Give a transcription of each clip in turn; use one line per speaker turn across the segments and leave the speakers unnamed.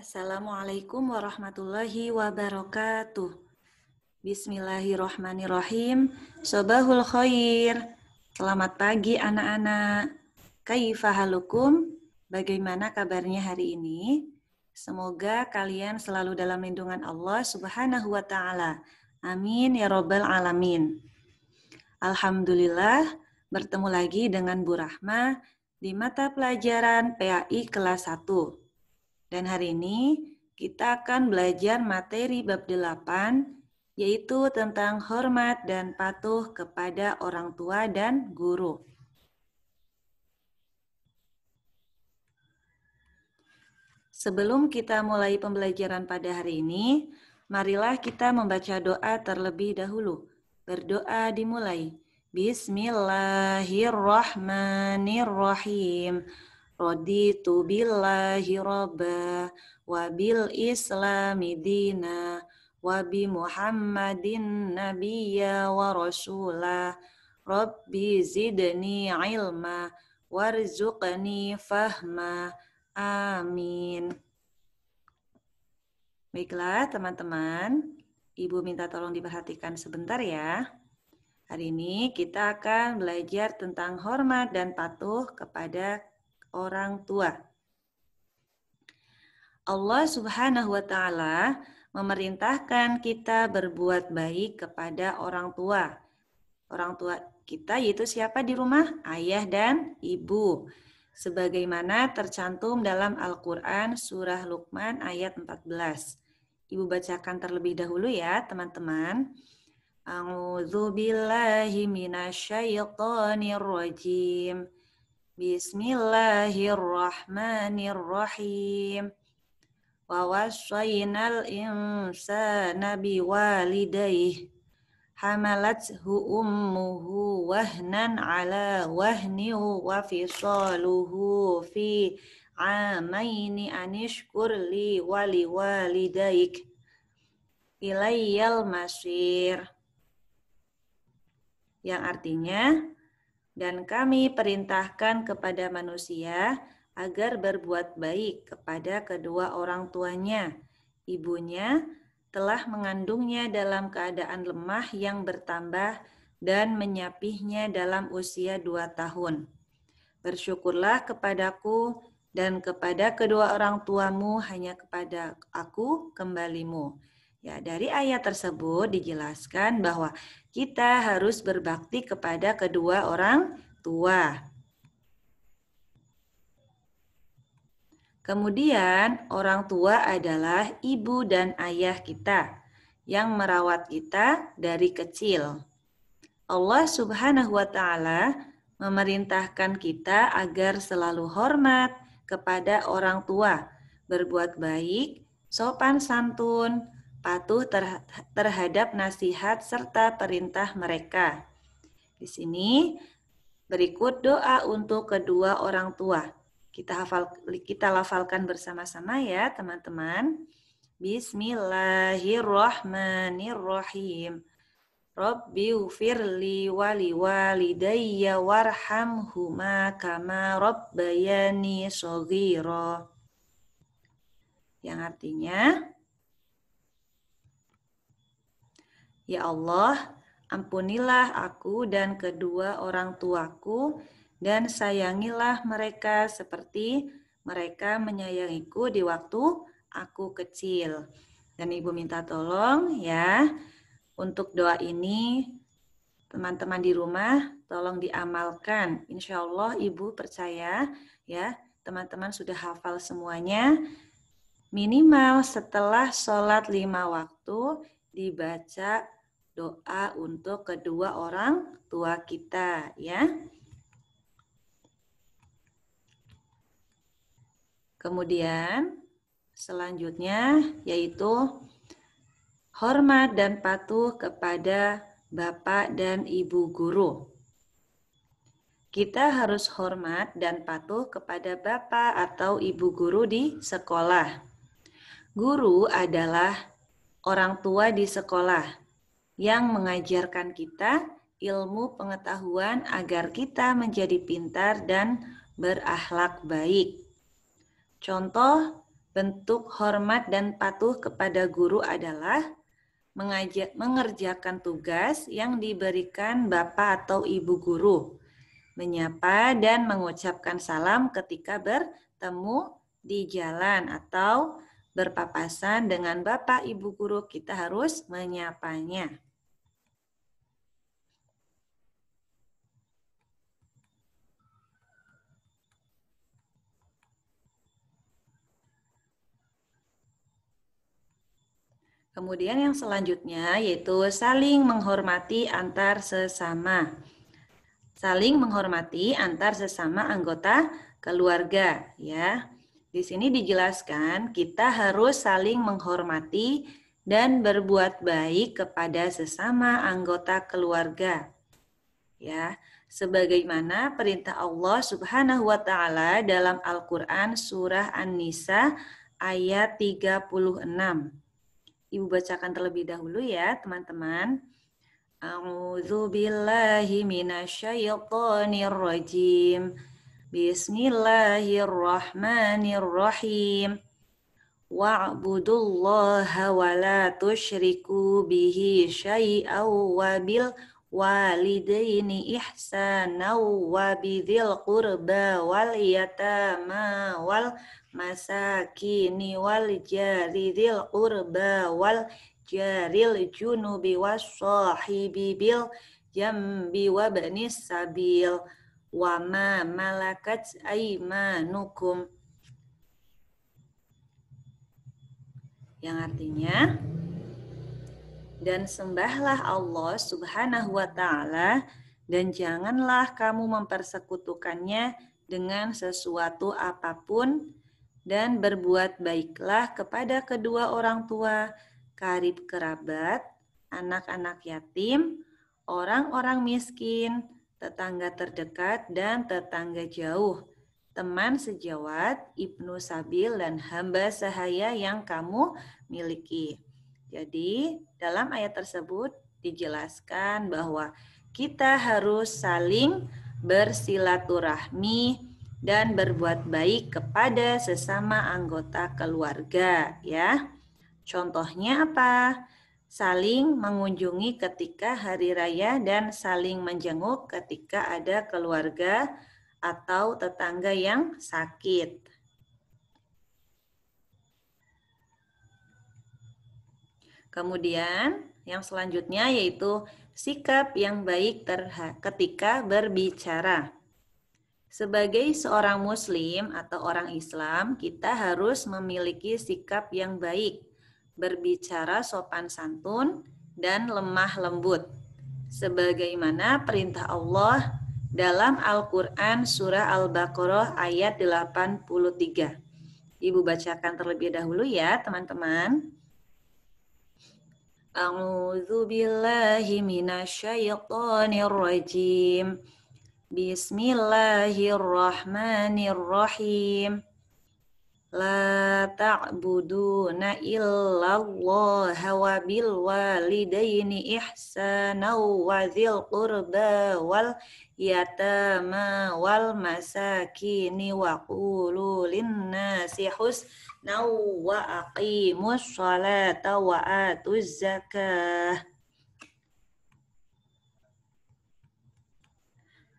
Assalamualaikum warahmatullahi wabarakatuh. Bismillahirrahmanirrahim. Sobahul khair. Selamat pagi anak-anak. Kaifa halukum? Bagaimana kabarnya hari ini? Semoga kalian selalu dalam lindungan Allah Subhanahu wa taala. Amin ya rabbal alamin. Alhamdulillah, bertemu lagi dengan Bu Rahma di mata pelajaran PAI kelas 1. Dan hari ini kita akan belajar materi bab 8, yaitu tentang hormat dan patuh kepada orang tua dan guru. Sebelum kita mulai pembelajaran pada hari ini, marilah kita membaca doa terlebih dahulu. Berdoa dimulai. Bismillahirrahmanirrahim. Raditu billahi robba wa bil islami dina wa bi muhammadin nabiyya wa rasulah rabbi zidni ilma warzuqni fahma amin. Baiklah teman-teman, Ibu minta tolong diperhatikan sebentar ya. Hari ini kita akan belajar tentang hormat dan patuh kepada orang tua. Allah Subhanahu wa taala memerintahkan kita berbuat baik kepada orang tua. Orang tua kita yaitu siapa di rumah? Ayah dan ibu. Sebagaimana tercantum dalam Al-Qur'an surah Luqman ayat 14. Ibu bacakan terlebih dahulu ya, teman-teman. A'udzu billahi minasyaitonir rajim. Bismillahirrahmanirrahim. Wa wassaynal insana biwalidayhi hamalathu ummuhu wahnan ala wahni wa fisaluhu fi amaini anishkur li wali walidayk ilayyal masir. Yang artinya, dan kami perintahkan kepada manusia agar berbuat baik kepada kedua orang tuanya. Ibunya telah mengandungnya dalam keadaan lemah yang bertambah dan menyapihnya dalam usia 2 tahun. Bersyukurlah kepadaku dan kepada kedua orang tuamu, hanya kepada aku kembalimu. Ya, dari ayat tersebut dijelaskan bahwa kita harus berbakti kepada kedua orang tua. Kemudian, orang tua adalah ibu dan ayah kita yang merawat kita dari kecil. Allah Subhanahu wa taala memerintahkan kita agar selalu hormat kepada orang tua, berbuat baik, sopan santun, patuh terhadap nasihat serta perintah mereka. Di sini berikut doa untuk kedua orang tua. Kita lafalkan bersama-sama ya teman-teman. Bismillahirrahmanirrahim. Rabbighfirli wali walidayya warhamhuma kama rabbayani shaghira. Yang artinya, ya Allah, ampunilah aku dan kedua orang tuaku dan sayangilah mereka seperti mereka menyayangiku di waktu aku kecil. Dan Ibu minta tolong ya, untuk doa ini teman-teman di rumah tolong diamalkan. Insya Allah Ibu percaya ya, teman-teman sudah hafal semuanya. Minimal setelah sholat 5 waktu dibaca doa untuk kedua orang tua kita ya. Kemudian selanjutnya yaitu hormat dan patuh kepada bapak dan ibu guru. Kita harus hormat dan patuh kepada bapak atau ibu guru di sekolah. Guru adalah orang tua di sekolah yang mengajarkan kita ilmu pengetahuan agar kita menjadi pintar dan berakhlak baik. Contoh Bentuk hormat dan patuh kepada guru adalah mengerjakan tugas yang diberikan bapak atau ibu guru, menyapa dan mengucapkan salam ketika bertemu di jalan atau berpapasan dengan bapak ibu guru, kita harus menyapanya. Kemudian yang selanjutnya yaitu saling menghormati antar sesama. Saling menghormati antar sesama anggota keluarga, ya. Di sini dijelaskan kita harus saling menghormati dan berbuat baik kepada sesama anggota keluarga. Ya, sebagaimana perintah Allah Subhanahu wa taala dalam Al-Qur'an surah An-Nisa ayat 36. Ibu bacakan terlebih dahulu ya, teman-teman. A'udzu billahi minasyaitonir rajim. Bismillahirrahmanirrahim. Wa'budullaha wa la tusyriku bihi syai'aw wa bil walidaini ihsana wa bidzil qurba wal yatama wal masakini wal jari dzil qurba wal jaril junubi was sahibi bil jambi wa banis sabil wa ma malakat aymanukum, yang artinya, dan sembahlah Allah Subhanahu wa taala dan janganlah kamu mempersekutukannya dengan sesuatu apapun, dan berbuat baiklah kepada kedua orang tua, karib kerabat, anak-anak yatim, orang-orang miskin, tetangga terdekat dan tetangga jauh, teman sejawat, ibnu sabil, dan hamba sahaya yang kamu miliki. Jadi, dalam ayat tersebut dijelaskan bahwa kita harus saling bersilaturahmi dan berbuat baik kepada sesama anggota keluarga, ya. Contohnya apa? Saling mengunjungi ketika hari raya dan saling menjenguk ketika ada keluarga atau tetangga yang sakit. Kemudian yang selanjutnya yaitu sikap yang baik ketika berbicara. Sebagai seorang muslim atau orang Islam, kita harus memiliki sikap yang baik, berbicara sopan santun dan lemah lembut. Sebagaimana perintah Allah dalam Al-Quran surah Al-Baqarah ayat 83. Ibu bacakan terlebih dahulu ya teman-teman. A'udzu billahi minasyaitonir rajim. Bismillahirrahmanirrahim. La ta'buduna illallaha wa bil walidaini ihsana wa dzil qurba wal yatama wal masakini wa qulu linnasi husna wa aqimus sholata wa atuz zakah.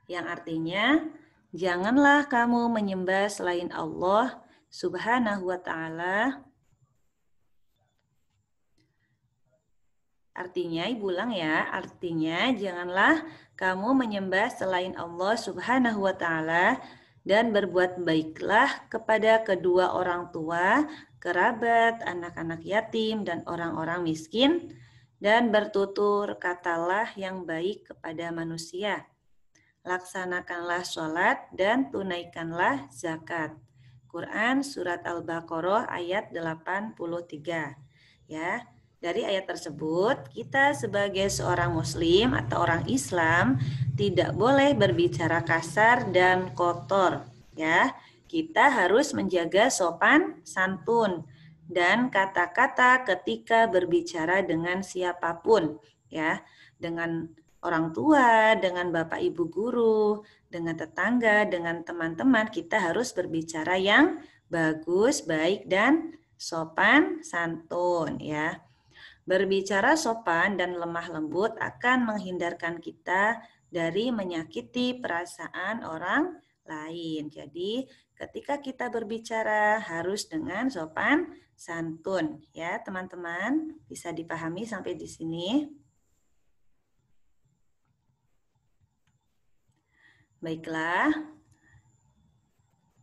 Yang artinya, janganlah kamu menyembah selain Allah Subhanahu wa ta'ala. Artinya, ibu ulang ya, artinya janganlah kamu menyembah selain Allah Subhanahu wa ta'ala dan berbuat baiklah kepada kedua orang tua, kerabat, anak-anak yatim, dan orang-orang miskin, dan bertutur katalah yang baik kepada manusia. Laksanakanlah sholat dan tunaikanlah zakat. Quran surat Al-Baqarah ayat 83. Ya, dari ayat tersebut kita sebagai seorang muslim atau orang Islam tidak boleh berbicara kasar dan kotor, ya. Kita harus menjaga sopan santun dan kata-kata ketika berbicara dengan siapapun, ya. Dengan orang tua, dengan bapak ibu guru, dengan tetangga, dengan teman-teman, kita harus berbicara yang bagus, baik, dan sopan santun ya. Berbicara sopan dan lemah lembut akan menghindarkan kita dari menyakiti perasaan orang lain. Jadi, ketika kita berbicara harus dengan sopan santun ya, teman-teman. Bisa dipahami sampai di sini? Baiklah.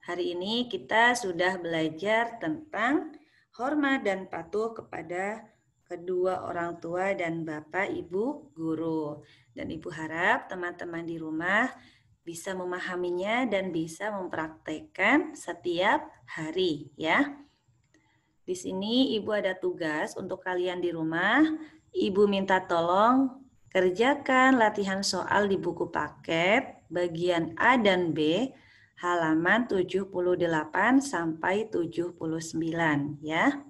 Hari ini kita sudah belajar tentang hormat dan patuh kepada kedua orang tua dan Bapak Ibu guru. Dan Ibu harap teman-teman di rumah bisa memahaminya dan bisa mempraktekkan setiap hari ya. Di sini Ibu ada tugas untuk kalian di rumah. Ibu minta tolong kerjakan latihan soal di buku paket bagian A dan B halaman 78 sampai 79 ya.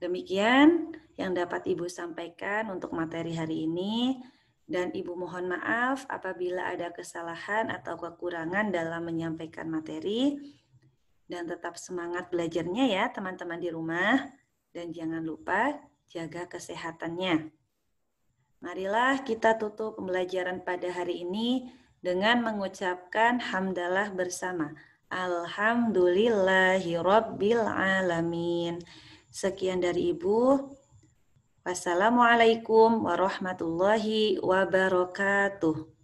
Demikian yang dapat Ibu sampaikan untuk materi hari ini, dan Ibu mohon maaf apabila ada kesalahan atau kekurangan dalam menyampaikan materi, dan tetap semangat belajarnya ya teman-teman di rumah, dan jangan lupa jaga kesehatannya. Marilah kita tutup pembelajaran pada hari ini dengan mengucapkan hamdalah bersama. Alhamdulillahirabbil alamin. Sekian dari Ibu. Wassalamualaikum warahmatullahi wabarakatuh.